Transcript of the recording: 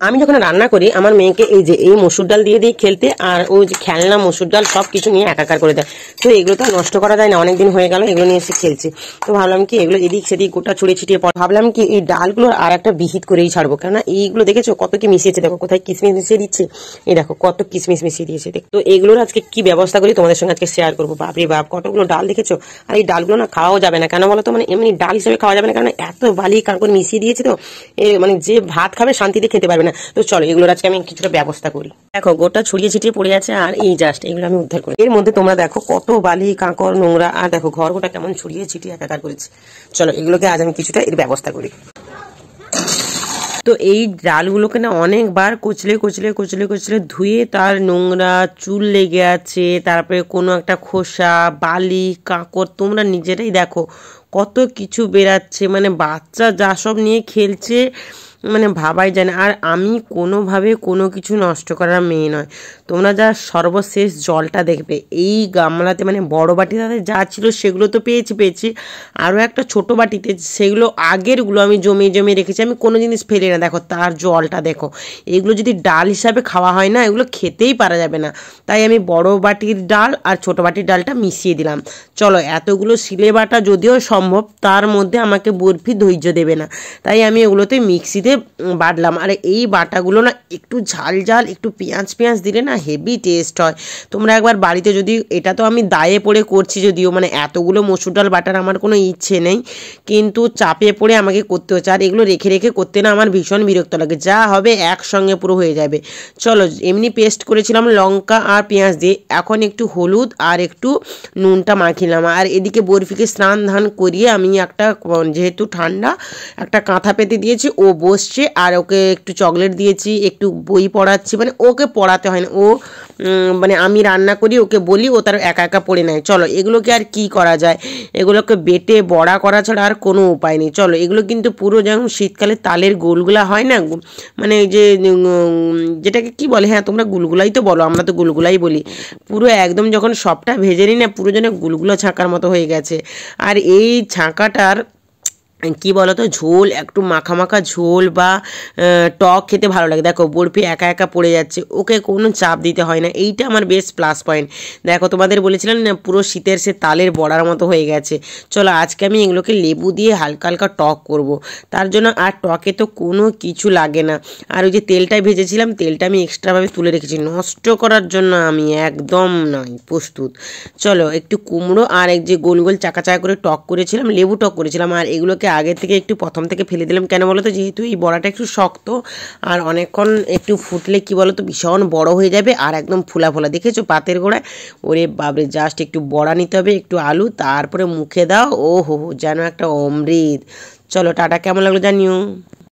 আমি যখন রান্না করি আমার মেয়েকে এই যে এই মসুর ডাল দিয়ে দিই খেলতে, আর ওই যে খেলনা মসুর ডাল সবকিছু নিয়ে একাকার করে দেয়। তো এগুলো তো নষ্ট করা যায় না, অনেকদিন হয়ে গেল এগুলো নিয়ে এসে খেলছে। তো ভাবলাম কি এগুলো এদিক সেদিক গোটা ছড়িয়ে ছিটিয়ে ভাবলাম কি এই ডালগুলো আর একটা বিহিত করেই ছাড়বো, কেননা এইগুলো দেখেছো কত কি মিশিয়েছে, দেখো কোথায় কিসমিস মিশিয়ে দিচ্ছে, এই দেখো কত কিসমিস মিশিয়ে দিয়েছে। তো এগুলোর আজকে কি ব্যবস্থা করি তোমাদের সঙ্গে আজকে শেয়ার করবো। বাপরে বাপ কতগুলো ডাল দেখেছো। আর এই ডালগুলো না খাওয়াও যাবে না, কেন বলো তো, মানে এমনি ডাল হিসেবে খাওয়া যাবে না, কারণ এত বালি কাঁকড় মিশিয়ে দিয়েছে। তো মানে যে ভাত খাবে শান্তিতে খেতে পারবে না। তো চলো এগুলো আজকে আমি কিছুটা ব্যবস্থা করি। দেখো গোটা ছড়িয়ে ছিটিয়ে পড়ে আছে, আর এই জাস্ট এগুলো আমি উদ্ধার করি। এর মধ্যে তোমরা দেখো কত বালি কাঁকড় নোংরা, আর দেখো ঘর গোটা কেমন ছড়িয়ে ছিটিয়ে একাকার করেছে। চলো এগুলোকে আজ আমি কিছুটা এর ব্যবস্থা করি। তো এই ডালগুলোকে না অনেকবার কচলে কচলে কচলে কচলে ধুয়ে তার নোংরা চুল লেগে আছে, তারপরে কোনো একটা খোসা বালি কাঁকড় তোমরা নিজেরাই দেখো কত কিছু বেরাচ্ছে, মানে বাচ্চা যা সব নিয়ে খেলছে মানে ভাবাই যায় না। আর আমি কোনোভাবে কোনো কিছু নষ্ট করার মেয়ে নয়। তোমরা যা সর্বশেষ জলটা দেখবে এই গামলাতে, মানে বড় বাটিতে যা ছিল সেগুলো তো পেয়েছি, আরও একটা ছোট বাটিতে সেগুলো আগেরগুলো আমি জমিয়ে জমিয়ে রেখেছি, আমি কোনো জিনিস ফেলি না। দেখো তার জলটা দেখো, এগুলো যদি ডাল হিসাবে খাওয়া হয় না এগুলো খেতেই পারা যাবে না। তাই আমি বড় বাটির ডাল আর ছোট বাটির ডালটা মিশিয়ে দিলাম। চলো এতগুলো সিলে বাটা যদিও সম্ভব, তার মধ্যে আমাকে বরফি ধৈর্য দেবে না, তাই আমি এগুলোতে মিক্সিতে বাটলাম। আর এই বাটাগুলো না একটু ঝাল ঝাল একটু পেঁয়াজ দিলে না হেভি টেস্ট হয়। তোমরা একবার বাড়িতে যদি, এটা তো আমি দায়ে পড়ে করছি যদিও, মানে এতগুলো মসুর ডাল বাটার আমার কোনো ইচ্ছে নেই, কিন্তু চাপে পড়ে আমাকে করতে হচ্ছে। আর এগুলো রেখে রেখে করতে না আমার ভীষণ বিরক্ত লাগে, যা হবে একসঙ্গে পুরো হয়ে যাবে। চলো এমনি পেস্ট করেছিলাম লঙ্কা আর পেঁয়াজ দিয়ে, এখন একটু হলুদ আর একটু নুনটা মাখিলাম। আর এদিকে বরফিকে স্নান ধান করিয়ে আমি একটা, যেহেতু ঠান্ডা, একটা কাঁথা পেতে দিয়েছি, ও বসছে। আর ওকে একটু চকলেট দিয়েছি, একটু বই পড়াচ্ছি, মানে ওকে পড়াতে হয় না, ও মানে আমি রান্না করি ওকে বলি, ও তার একা একা পড়ে নেয়। চলো এগুলোকে আর কি করা যায়, এগুলোকে বেটে বড়া করা ছাড়া আর কোনো উপায় নেই। চলো এগুলো কিন্তু পুরো যেমন শীতকালে তালের গোলগুলা হয় না, মানে এই যে যেটাকে কি বলে, হ্যাঁ তোমরা গুলগুলাই তো বলো, আমরা তো গুলগুলাই বলি, পুরো একদম যখন সবটা ভেজে নিই না পুরো যেন গুলগুলো ছাঁকার মতো হয়ে গেছে। আর এই ছাঁকাটার কি বলতো, ঝোল একটু মাখা মাখা ঝোল বা টক খেতে ভালো লাগে। দেখো বরফি একা একা পড়ে যাচ্ছে, ওকে কোনো চাপ দিতে হয় না, এইটা আমার বেস্ট প্লাস পয়েন্ট। দেখো তোমাদের বলেছিলাম না পুরো শীতের সে তালের বড়ার মতো হয়ে গেছে। চলো আজকে আমি এগুলোকে লেবু দিয়ে হালকা হালকা টক করব, তার জন্য আর টকে তো কোনো কিছু লাগে না। আর ওই যে তেলটাই ভেজেছিলাম, তেলটা আমি এক্সট্রাভাবে তুলে রেখেছি, নষ্ট করার জন্য আমি একদম নয় প্রস্তুত। চলো একটু কুমড়ো আর এক যে গোল গোল চাকা চাকা করে টক করেছিলাম, লেবু টক করেছিলাম, আর এগুলোকে আগে থেকে একটু প্রথম থেকে ফেলে দিলাম। কেন বলো তো, যেহেতু এই বড়াটা একটু শক্ত, আর অনেকক্ষণ একটু ফুটলে কি বলো তো ভীষণ বড় হয়ে যাবে, আর একদম ফোলা ফোলা দেখেছো পাতের গোড়ায়। ওরে বাবরে, জাস্ট একটু বড়া নিতে হবে, একটু আলু, তারপরে মুখে দাও, ও হো যেন একটা অমৃত। চলো টাটা, কেমন লাগলো জানিও।